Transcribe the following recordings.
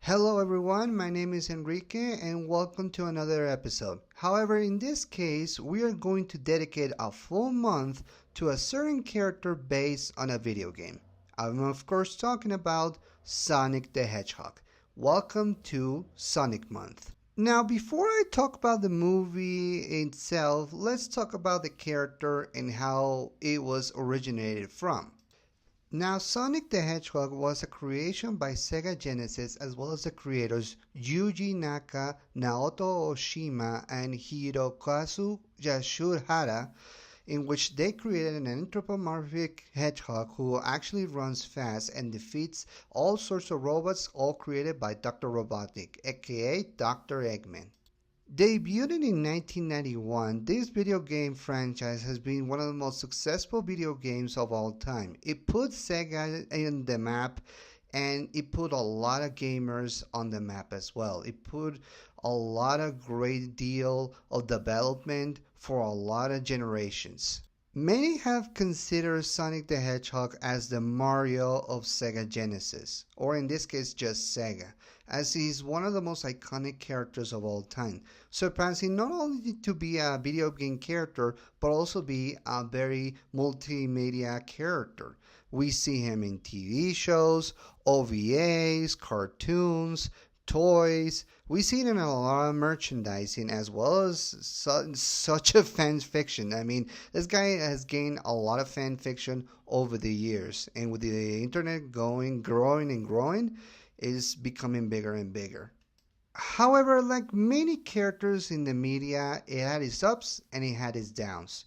Hello everyone, my name is Enrique and welcome to another episode. However, in this case, we are going to dedicate a full month to a certain character based on a video game. I'm of course talking about Sonic the Hedgehog. Welcome to Sonic Month. Now, before I talk about the movie itself, let's talk about the character and how it was originated from. Now, Sonic the Hedgehog was a creation by Sega Genesis as well as the creators Yuji Naka, Naoto Oshima, and Hirokazu Yasuhara, in which they created an anthropomorphic hedgehog who actually runs fast and defeats all sorts of robots, all created by Dr. Robotnik, aka Dr. Eggman. Debuted in 1991, this video game franchise has been one of the most successful video games of all time. It put Sega in the map and it put a lot of gamers on the map as well. It put a lot of great deal of development for a lot of generations. Many have considered Sonic the Hedgehog as the Mario of Sega Genesis, or in this case just Sega, as he's one of the most iconic characters of all time, surpassing not only to be a video game character, but also be a very multimedia character. We see him in TV shows, OVAs, cartoons, toys. We see it in a lot of merchandising as well as such a fan fiction. I mean, this guy has gained a lot of fan fiction over the years, and with the internet growing and growing, is becoming bigger and bigger. However, like many characters in the media, it had its ups and it had its downs.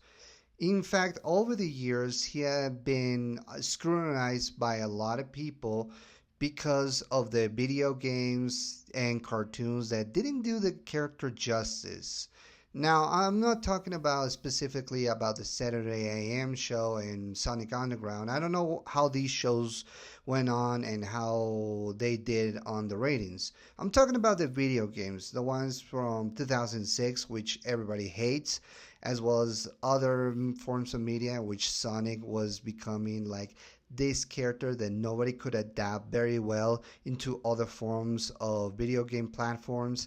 In fact, over the years, he had been scrutinized by a lot of people because of the video games and cartoons that didn't do the character justice. Now, I'm not talking about specifically about the Saturday AM show and Sonic Underground. I don't know how these shows went on and how they did on the ratings. I'm talking about the video games, the ones from 2006, which everybody hates, as well as other forms of media, which Sonic was becoming like this character that nobody could adapt very well into other forms of video game platforms.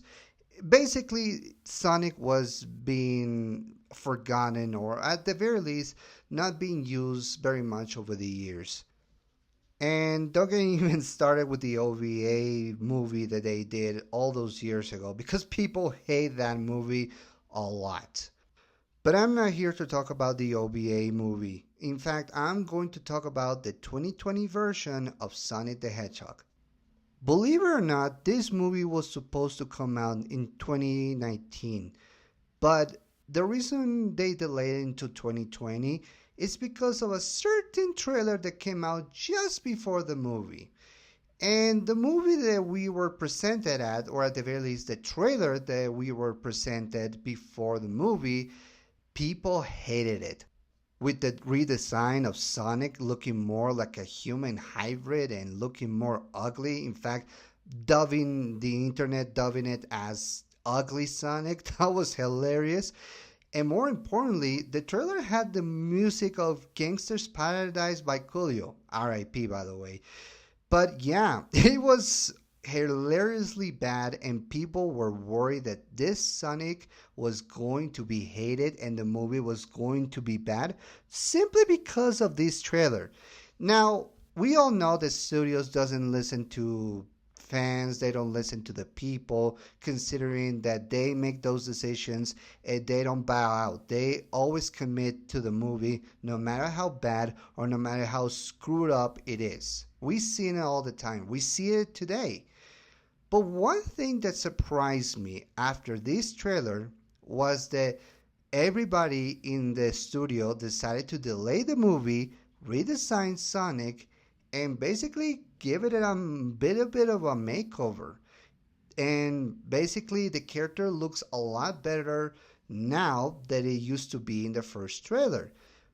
Basically, Sonic was being forgotten, or at the very least, not being used very much over the years. And don't get even started with the OVA movie that they did all those years ago, because people hate that movie a lot. But I'm not here to talk about the OVA movie. In fact, I'm going to talk about the 2020 version of Sonic the Hedgehog. Believe it or not, this movie was supposed to come out in 2019, but the reason they delayed it into 2020 is because of a certain trailer that came out just before the movie. And the movie that we were presented at, or at the very least the trailer that we were presented before the movie, people hated it. With the redesign of Sonic looking more like a human hybrid and looking more ugly. In fact, dubbing it as Ugly Sonic, that was hilarious. And more importantly, the trailer had the music of Gangster's Paradise by Coolio, RIP by the way. But yeah, it was hilariously bad, and people were worried that this Sonic was going to be hated and the movie was going to be bad simply because of this trailer. Now, we all know that studios doesn't listen to fans, they don't listen to the people, considering that they make those decisions and they don't bow out. They always commit to the movie no matter how bad or no matter how screwed up it is. We see it all the time. We see it today. But one thing that surprised me after this trailer was that everybody in the studio decided to delay the movie, redesign Sonic, and basically give it a bit of a makeover. And basically the character looks a lot better now than it used to be in the first trailer,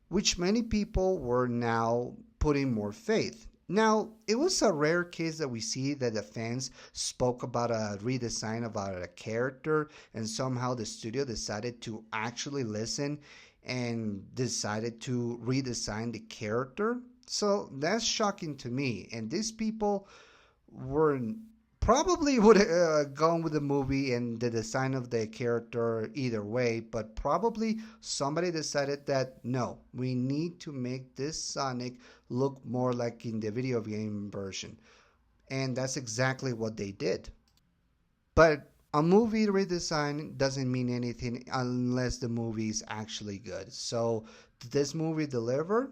which many people were now putting more faith. Now, it was a rare case that we see that the fans spoke about a redesign about a character, and somehow the studio decided to actually listen and decided to redesign the character. So that's shocking to me. And these people were Probably would have gone with the movie and the design of the character either way, but probably somebody decided that no, we need to make this Sonic look more like in the video game version. And that's exactly what they did. But a movie redesign doesn't mean anything unless the movie is actually good. So, did this movie deliver?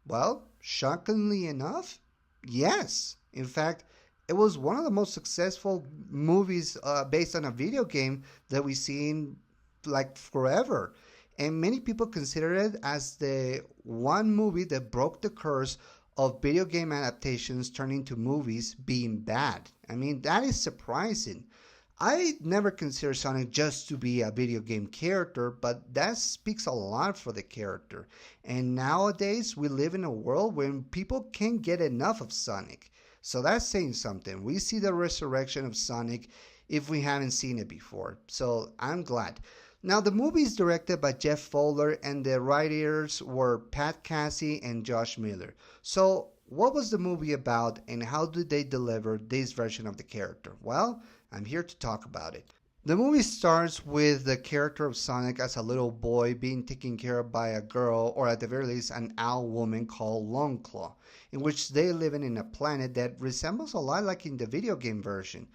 Well, shockingly enough, yes. In fact, it was one of the most successful movies based on a video game that we've seen like forever. And many people consider it as the one movie that broke the curse of video game adaptations turning into movies being bad. I mean, that is surprising. I never consider Sonic just to be a video game character, but that speaks a lot for the character. And nowadays, we live in a world when people can't get enough of Sonic. So that's saying something. We see the resurrection of Sonic if we haven't seen it before. So I'm glad. Now, the movie is directed by Jeff Fowler, and the writers were Pat Casey and Josh Miller. So, what was the movie about, and how did they deliver this version of the character? Well, I'm here to talk about it. The movie starts with the character of Sonic as a little boy being taken care of by a girl, or at the very least, an owl woman called Longclaw, in which they live in a planet that resembles a lot like in the video game version.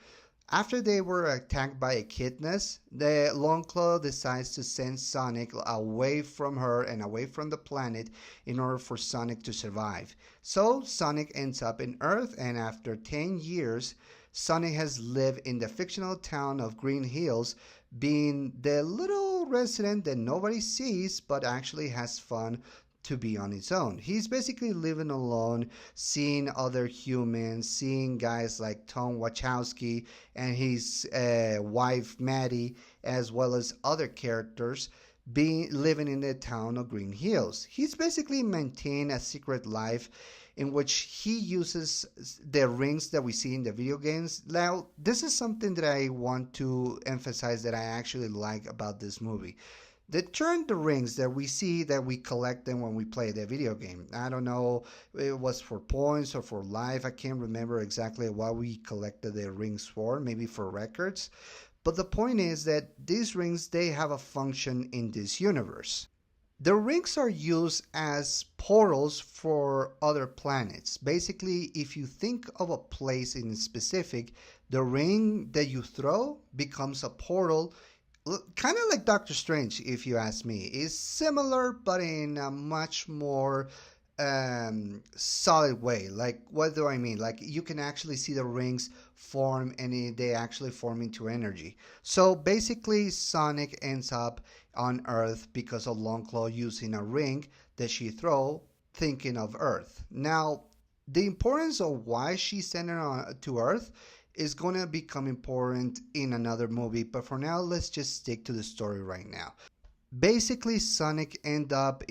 After they were attacked by echidnas, the Longclaw decides to send Sonic away from her and away from the planet in order for Sonic to survive. So Sonic ends up in Earth, and after 10 years, Sonic has lived in the fictional town of Green Hills, being the little resident that nobody sees but actually has fun to be on its own. He's basically living alone, seeing other humans, seeing guys like Tom Wachowski and his wife Maddie, as well as other characters being living in the town of Green Hills. He's basically maintained a secret life in which he uses the rings that we see in the video games. Now, this is something that I want to emphasize that I actually like about this movie. They turn the rings that we see, that we collect them when we play the video game. I don't know if it was for points or for life. I can't remember exactly what we collected the rings for, maybe for records. But the point is that these rings, they have a function in this universe. The rings are used as portals for other planets. Basically, if you think of a place in specific, the ring that you throw becomes a portal, kind of like Doctor Strange, if you ask me. It's similar, but in a much more solid way. Like, what do I mean? Like, you can actually see the rings form, and they actually form into energy. So basically, Sonic ends up on Earth because of Longclaw using a ring that she throw, thinking of Earth. Now, the importance of why she sent it on to Earth is going to become important in another movie, but for now, let's just stick to the story right now. Basically, Sonic end up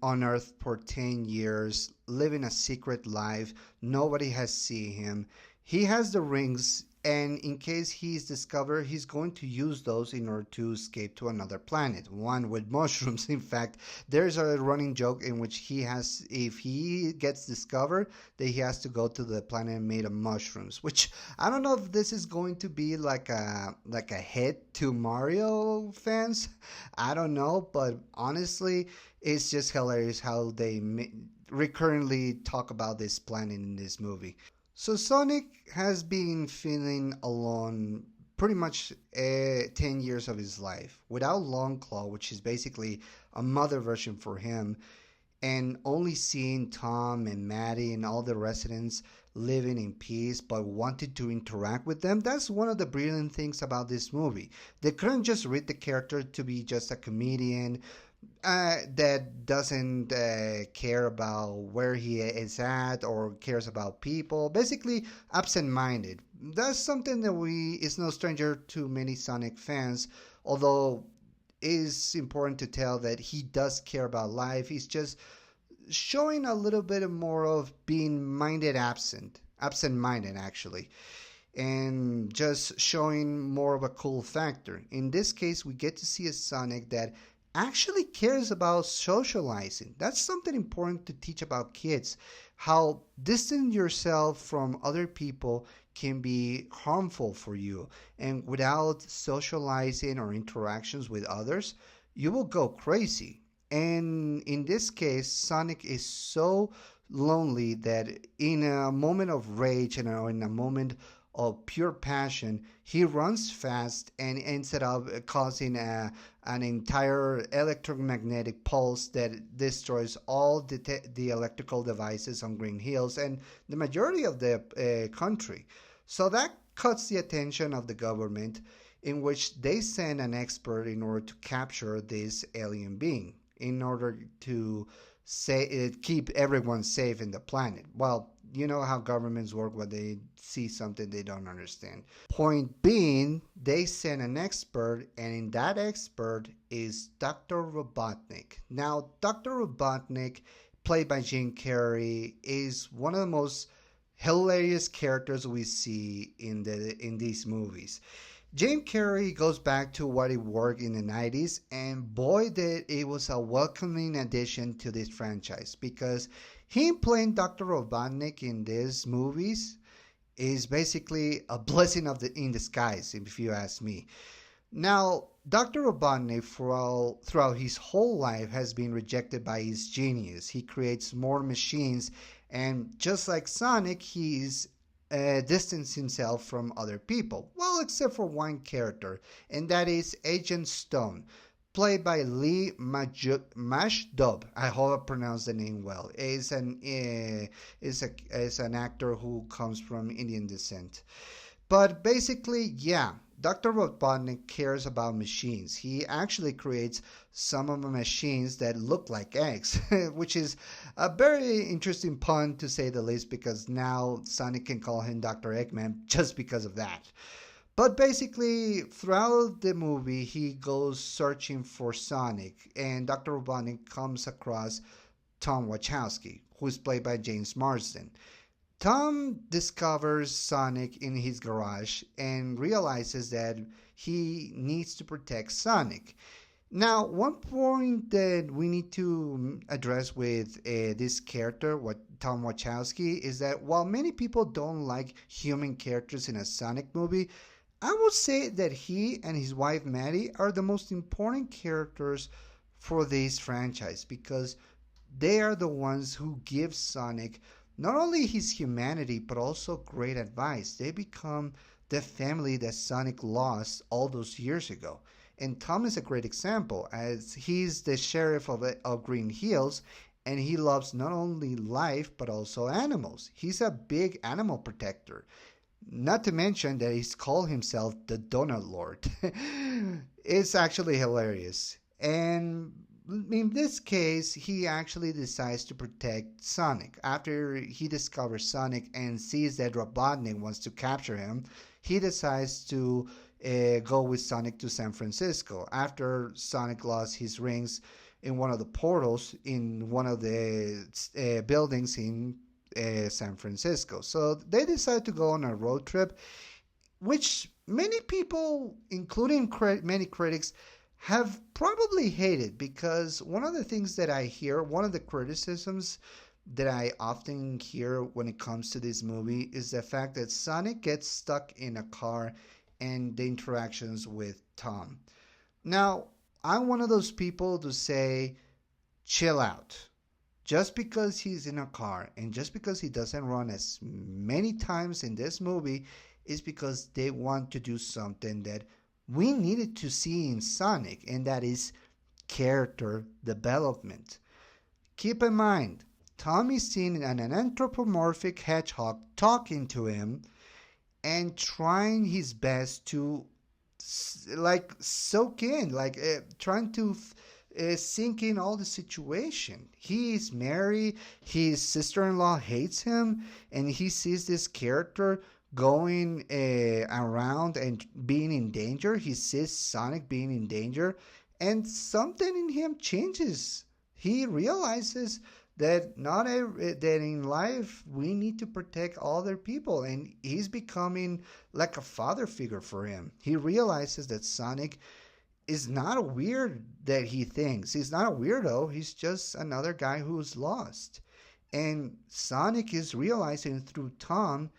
on Earth for 10 years, living a secret life. Nobody has seen him. He has the rings, and in case he's discovered, he's going to use those in order to escape to another planet, one with mushrooms. In fact, there's a running joke in which if he gets discovered, that he has to go to the planet made of mushrooms, which I don't know if this is going to be like a hit to Mario fans. I don't know, but honestly, it's just hilarious how they recurrently talk about this planet in this movie. So Sonic has been feeling alone pretty much 10 years of his life without Longclaw, which is basically a mother version for him, and only seeing Tom and Maddie and all the residents living in peace but wanted to interact with them. That's one of the brilliant things about this movie. They couldn't just read the character to be just a comedian that doesn't care about where he is at or cares about people. Basically, absent-minded. That's something that is no stranger to many Sonic fans, although it is important to tell that he does care about life. He's just showing a little bit more of being absent-minded actually, and just showing more of a cool factor. In this case, we get to see a Sonic that actually cares about socializing. That's something important to teach about kids. How distant yourself from other people can be harmful for you. And without socializing or interactions with others, you will go crazy. And in this case, Sonic is so lonely that in a moment of rage and in a moment of pure passion, he runs fast and ends up causing an entire electromagnetic pulse that destroys all the electrical devices on Green Hills and the majority of the country. So that cuts the attention of the government, in which they send an expert in order to capture this alien being, in order to keep everyone safe in the planet. Well, you know how governments work when they see something they don't understand. Point being, they send an expert, and in that expert is Dr. Robotnik. Now, Dr. Robotnik, played by Jim Carrey, is one of the most hilarious characters we see in these movies. Jim Carrey goes back to what he worked in the 90s, and boy, did it was a welcoming addition to this franchise, because him playing Dr. Robotnik in these movies is basically a blessing in disguise, if you ask me. Now, Dr. Robotnik, throughout his whole life, has been rejected by his genius. He creates more machines, and just like Sonic, he's distance himself from other people. Well, except for one character, and that is Agent Stone, played by Lee Majdoub. I hope I pronounced the name well. Is an actor who comes from Indian descent. But basically, yeah, Dr. Robotnik cares about machines. He actually creates some of the machines that look like eggs, which is a very interesting pun to say the least, because now Sonic can call him Dr. Eggman just because of that. But basically, throughout the movie, he goes searching for Sonic, and Dr. Robotnik comes across Tom Wachowski, who is played by James Marsden. Tom discovers Sonic in his garage and realizes that he needs to protect Sonic. Now, one point that we need to address with this character, Tom Wachowski, is that while many people don't like human characters in a Sonic movie, I would say that he and his wife Maddie are the most important characters for this franchise, because they are the ones who give Sonic not only his humanity, but also great advice. They become the family that Sonic lost all those years ago. And Tom is a great example, as he's the sheriff of Green Hills, and he loves not only life, but also animals. He's a big animal protector. Not to mention that he's called himself the Donut Lord. It's actually hilarious. And in this case, he actually decides to protect Sonic. After he discovers Sonic and sees that Robotnik wants to capture him, he decides to go with Sonic to San Francisco. After Sonic lost his rings in one of the portals in one of the buildings in San Francisco. So they decide to go on a road trip, which many people, including many critics, have probably hated, because one of the things that I hear, one of the criticisms that I often hear when it comes to this movie, is the fact that Sonic gets stuck in a car and the interactions with Tom. Now, I'm one of those people to say, chill out. Just because he's in a car and just because he doesn't run as many times in this movie is because they want to do something that we needed to see in Sonic, and that is character development. Keep in mind, Tom is seen as an anthropomorphic hedgehog talking to him and trying his best to soak in, trying to sink in all the situation. He is married, his sister-in-law hates him, and he sees this character going around and being in danger. He sees Sonic being in danger, and something in him changes. He realizes that that in life we need to protect other people, and he's becoming like a father figure for him. He realizes that Sonic is not weird that he thinks. He's not a weirdo. He's just another guy who's lost. And Sonic is realizing through Tom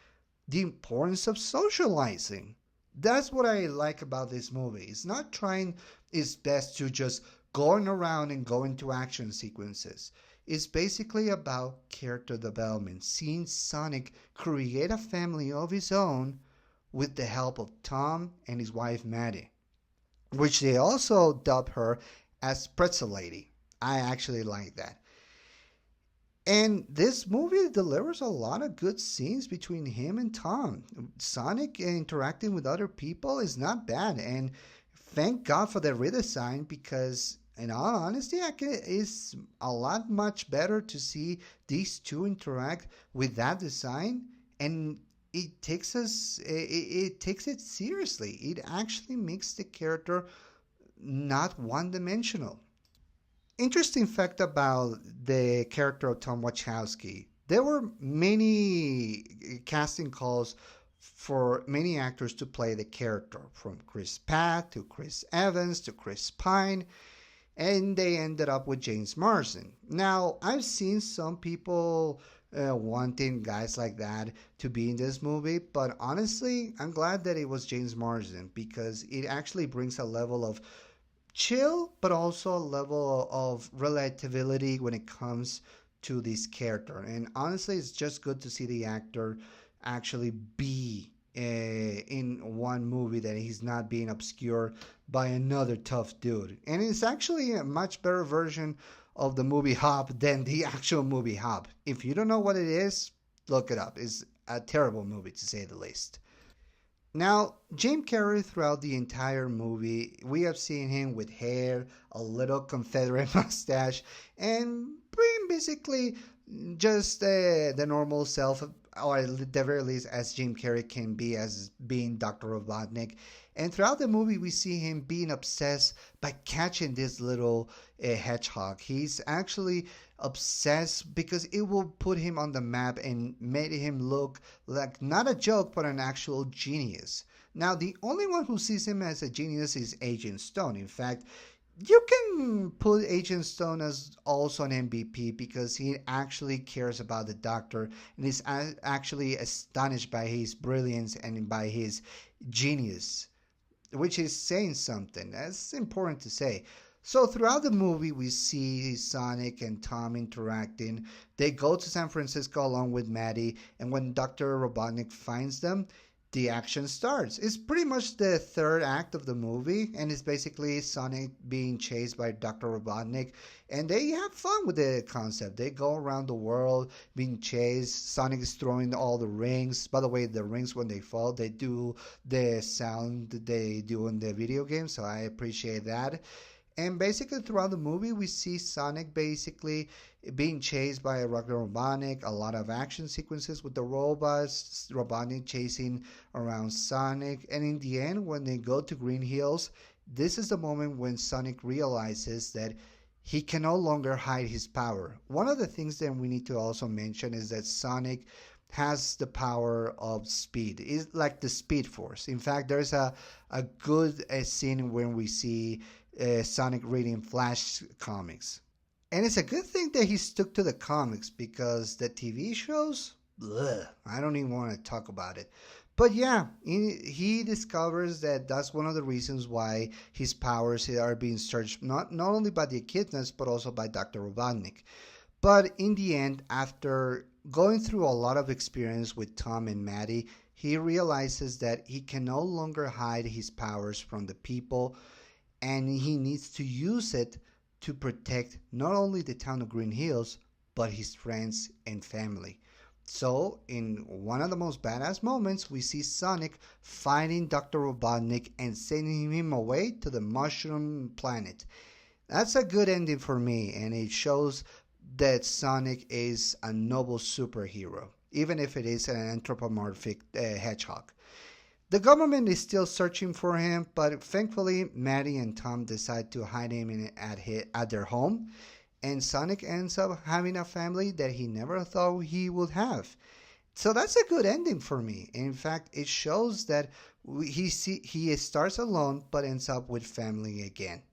the importance of socializing. That's what I like about this movie. It's not trying its best to just going around and go into action sequences. It's basically about character development, seeing Sonic create a family of his own with the help of Tom and his wife Maddie, which they also dub her as Pretzel Lady. I actually like that. And this movie delivers a lot of good scenes between him and Tom. Sonic interacting with other people is not bad, and thank God for the redesign because, in all honesty, it's a lot much better to see these two interact with that design, and it takes it seriously. It actually makes the character not one-dimensional. Interesting fact about the character of Tom Wachowski. There were many casting calls for many actors to play the character, from Chris Pratt to Chris Evans to Chris Pine, and they ended up with James Marsden. Now, I've seen some people wanting guys like that to be in this movie, but honestly, I'm glad that it was James Marsden because it actually brings a level of chill, but also a level of relatability when it comes to this character. And honestly, it's just good to see the actor actually be in one movie that he's not being obscured by another tough dude. And it's actually a much better version of the movie Hop than the actual movie Hop. If you don't know what it is, look it up. It's a terrible movie to say the least. Now, Jim Carrey throughout the entire movie, we have seen him with hair, a little Confederate mustache, and basically just the normal self, or at the very least as Jim Carrey can be as being Dr. Robotnik. And throughout the movie, we see him being obsessed by catching this little hedgehog. He's actually obsessed because it will put him on the map and made him look like not a joke but an actual genius. Now, the only one who sees him as a genius is Agent Stone. In fact, you can put Agent Stone as also an MVP because he actually cares about the doctor and is actually astonished by his brilliance and by his genius, which is saying something. That's important to say. So throughout the movie, we see Sonic and Tom interacting. They go to San Francisco along with Maddie, and when Dr. Robotnik finds them, the action starts. It's pretty much the third act of the movie, and it's basically Sonic being chased by Dr. Robotnik, and they have fun with the concept. They go around the world being chased. Sonic is throwing all the rings. By the way, the rings, when they fall, they do the sound that they do in the video game, so I appreciate that. And basically throughout the movie, we see Sonic basically being chased by Dr. Robotnik, a lot of action sequences with the robots, Robotnik chasing around Sonic. And in the end, when they go to Green Hills, this is the moment when Sonic realizes that he can no longer hide his power. One of the things that we need to also mention is that Sonic has the power of speed. It's like the Speed Force. In fact, there's a good scene when we see Sonic reading Flash comics. And it's a good thing that he stuck to the comics because the TV shows, I don't even want to talk about it. But yeah, he discovers that that's one of the reasons why his powers are being searched not only by the echidnas but also by Dr. Robotnik. But in the end, after going through a lot of experience with Tom and Maddie, he realizes that he can no longer hide his powers from the people, and he needs to use it to protect not only the town of Green Hills, but his friends and family. So, in one of the most badass moments, we see Sonic fighting Dr. Robotnik and sending him away to the Mushroom Planet. That's a good ending for me, and it shows that Sonic is a noble superhero, even if it is an anthropomorphic hedgehog. The government is still searching for him, but thankfully Maddie and Tom decide to hide him at their home, and Sonic ends up having a family that he never thought he would have. So that's a good ending for me. In fact, it shows that he starts alone but ends up with family again.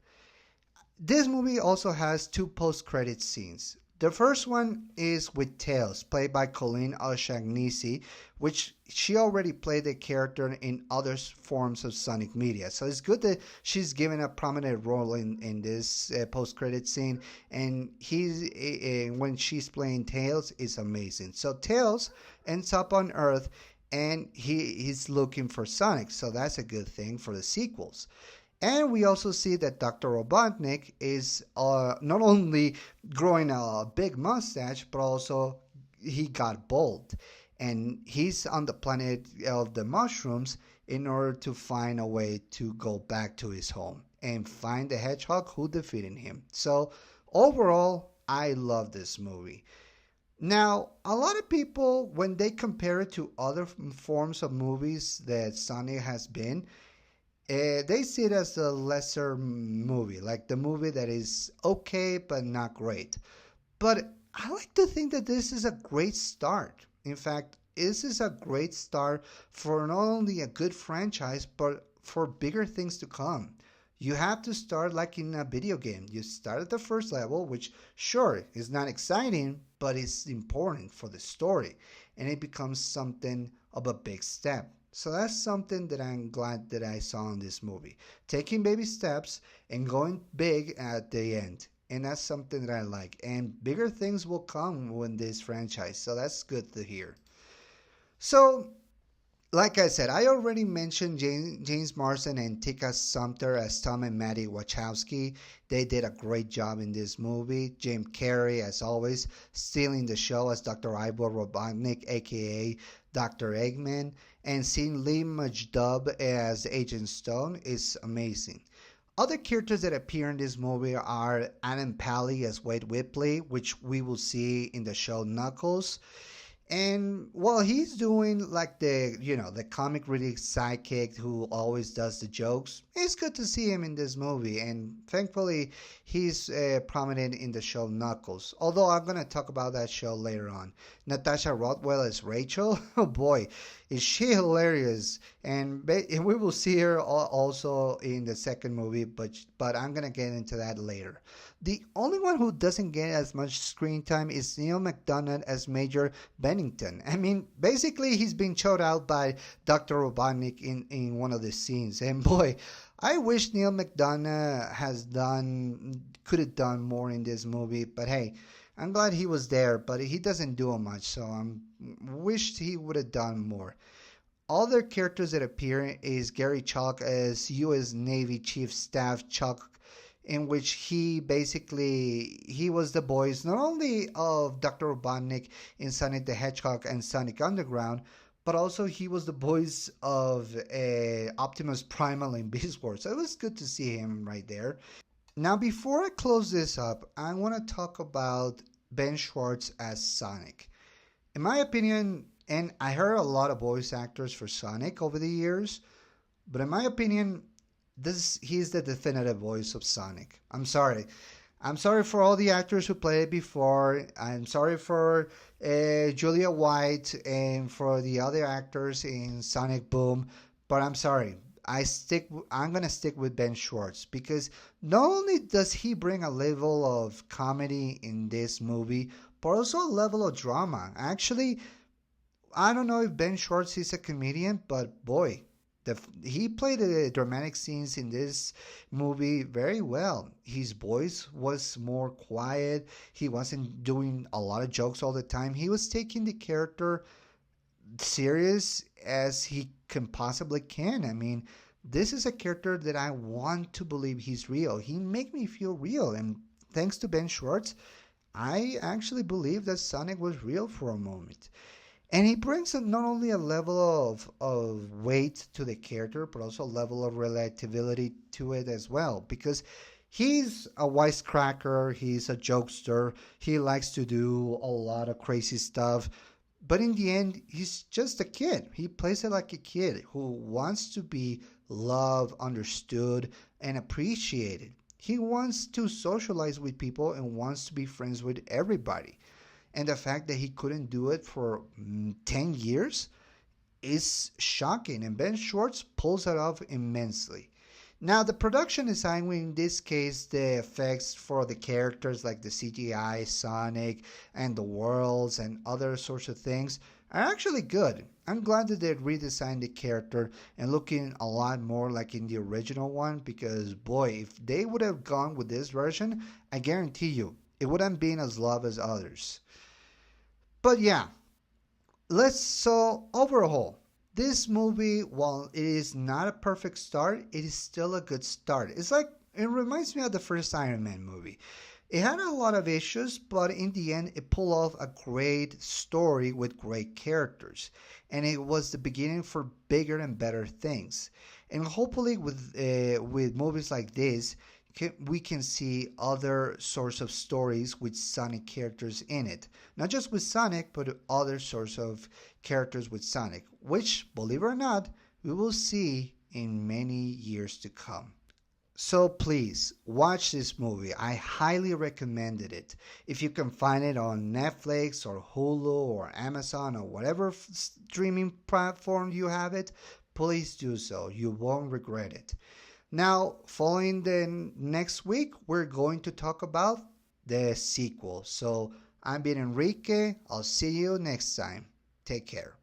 This movie also has two post-credit scenes. The first one is with Tails, played by Colleen Oshagnisi, which she already played the character in other forms of Sonic media. So it's good that she's given a prominent role in this post-credit scene, and when she's playing Tails, it's amazing. So Tails ends up on Earth, and he's looking for Sonic, so that's a good thing for the sequels. And we also see that Dr. Robotnik is not only growing a big mustache, but also he got bald. And he's on the planet of the mushrooms in order to find a way to go back to his home and find the hedgehog who defeated him. So overall, I love this movie. Now, a lot of people, when they compare it to other forms of movies that Sonic has been, they see it as a lesser movie, like the movie that is okay but not great. But I like to think that this is a great start. In fact, this is a great start for not only a good franchise, but for bigger things to come. You have to start like in a video game. You start at the first level, which sure is not exciting, but it's important for the story, and it becomes something of a big step. So that's something that I'm glad that I saw in this movie. Taking baby steps and going big at the end. And that's something that I like. And bigger things will come with this franchise. So that's good to hear. So, like I said, I already mentioned James Marsden and Tika Sumpter as Tom and Maddie Wachowski. They did a great job in this movie. Jim Carrey, as always, stealing the show as Dr. Ivor Robotnik, aka Dr. Eggman. And seeing Lee Majdoub as Agent Stone is amazing. Other characters that appear in this movie are Adam Pally as Wade Whitley, which we will see in the show Knuckles. And well, he's doing like the comic relief sidekick who always does the jokes. It's good to see him in this movie, and thankfully he's prominent in the show Knuckles. Although I'm gonna talk about that show later on. Natasha Rothwell as Rachel. Oh boy, is she hilarious! And we will see her also in the second movie, but I'm gonna get into that later. The only one who doesn't get as much screen time is Neil McDonough as Major Bennington. I mean, basically, he's being showed out by Dr. Robotnik in one of the scenes. And boy, I wish Neil McDonough could have done more in this movie. But hey, I'm glad he was there, but he doesn't do much, so I wished he would have done more. Other characters that appear is Gary Chalk as U.S. Navy Chief Staff Chuck, in which he was the voice not only of Dr. Robotnik in Sonic the Hedgehog and Sonic Underground, but also he was the voice of Optimus Primal in Beast Wars. So it was good to see him right there. Now, before I close this up, I want to talk about Ben Schwartz as Sonic. In my opinion, and I heard a lot of voice actors for Sonic over the years, but in my opinion, he's the definitive voice of Sonic. I'm sorry. I'm sorry for all the actors who played it before. I'm sorry for Julia White and for the other actors in Sonic Boom. But I'm sorry. I'm gonna stick with Ben Schwartz because not only does he bring a level of comedy in this movie, but also a level of drama. Actually, I don't know if Ben Schwartz is a comedian, but boy, he played the dramatic scenes in this movie very well. His voice was more quiet. He wasn't doing a lot of jokes all the time. He was taking the character serious as he can possibly can. I mean, this is a character that I want to believe he's real. He make me feel real. And thanks to Ben Schwartz, I actually believe that Sonic was real for a moment. And he brings not only a level of weight to the character, but also a level of relatability to it as well. Because he's a wisecracker, he's a jokester, he likes to do a lot of crazy stuff. But in the end, he's just a kid. He plays it like a kid who wants to be loved, understood, and appreciated. He wants to socialize with people and wants to be friends with everybody. And the fact that he couldn't do it for 10 years is shocking, and Ben Schwartz pulls it off immensely. Now, the production design, in this case, the effects for the characters like the CGI, Sonic, and the worlds, and other sorts of things are actually good. I'm glad that they redesigned the character and looking a lot more like in the original one, because boy, if they would have gone with this version, I guarantee you, it wouldn't been as loved as others. But yeah, so overall, this movie, while it is not a perfect start, it is still a good start. It's like, it reminds me of the first Iron Man movie. It had a lot of issues, but in the end, it pulled off a great story with great characters. And it was the beginning for bigger and better things. And hopefully with movies like this, we can see other sorts of stories with Sonic characters in it. Not just with Sonic, but other sorts of characters with Sonic, which, believe it or not, we will see in many years to come. So please, watch this movie. I highly recommended it. If you can find it on Netflix or Hulu or Amazon or whatever streaming platform you have it, please do so. You won't regret it. Now, following the next week, we're going to talk about the sequel. So, I'm been Enrique. I'll see you next time. Take care.